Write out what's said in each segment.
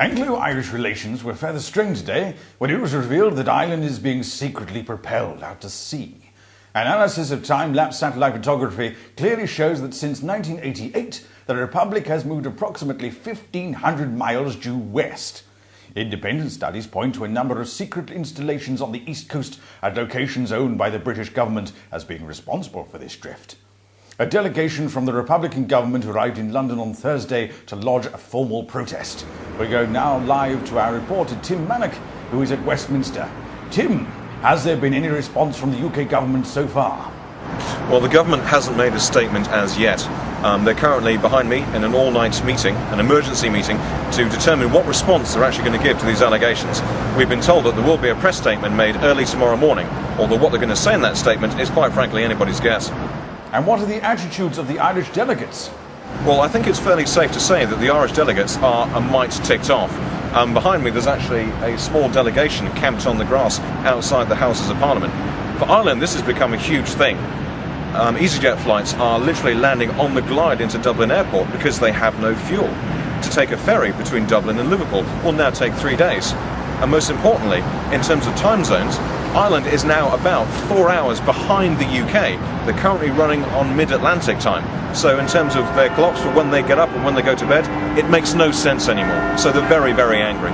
Anglo-Irish relations were further strained today when it was revealed that Ireland is being secretly propelled out to sea. Analysis of time-lapse satellite photography clearly shows that since 1988, the Republic has moved approximately 1,500 miles due west. Independent studies point to a number of secret installations on the east coast at locations owned by the British government as being responsible for this drift. A delegation from the Republican government arrived in London on Thursday to lodge a formal protest. We go now live to our reporter Tim Mannock, who is at Westminster. Tim, has there been any response from the UK government so far? Well, the government hasn't made a statement as yet. They're currently behind me in an all-night meeting, an emergency meeting, to determine what response they're actually going to give to these allegations. We've been told that there will be a press statement made early tomorrow morning, although what they're going to say in that statement is quite frankly anybody's guess. And what are the attitudes of the Irish delegates? Well, I think it's fairly safe to say that the Irish delegates are a mite ticked off. Behind me there's actually a small delegation camped on the grass outside the Houses of Parliament. For Ireland, this has become a huge thing. EasyJet flights are literally landing on the glide into Dublin Airport because they have no fuel. To take a ferry between Dublin and Liverpool will now take 3 days. And most importantly, in terms of time zones, Ireland is now about 4 hours behind the UK. They're currently running on mid-Atlantic time. So in terms of their clocks for when they get up and when they go to bed, it makes no sense anymore. So they're very, very angry.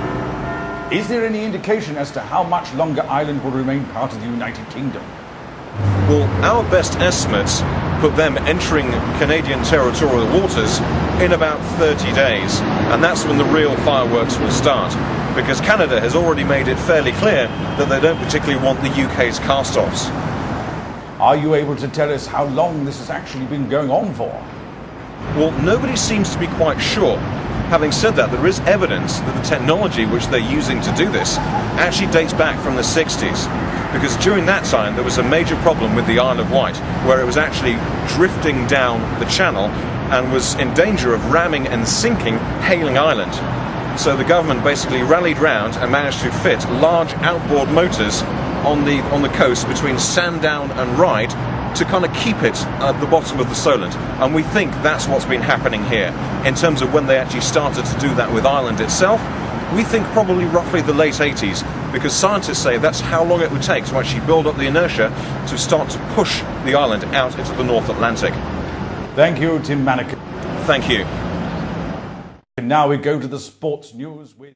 Is there any indication as to how much longer Ireland will remain part of the United Kingdom? Well, our best estimates put them entering Canadian territorial waters in about 30 days. And that's when the real fireworks will start. Because Canada has already made it fairly clear that they don't particularly want the UK's cast-offs. Are you able to tell us how long this has actually been going on for? Well, nobody seems to be quite sure. Having said that, there is evidence that the technology which they're using to do this actually dates back from the 60s. Because during that time there was a major problem with the Isle of Wight, where it was actually drifting down the channel and was in danger of ramming and sinking Hayling Island. So the government basically rallied round and managed to fit large outboard motors on the coast between Sandown and Ryde to kind of keep it at the bottom of the Solent. And we think that's what's been happening here. In terms of when they actually started to do that with Ireland itself, we think probably roughly the late 80s, because scientists say that's how long it would take to actually build up the inertia to start to push the island out into the North Atlantic. Thank you, Tim Mannock. Thank you. And now we go to the sports news with...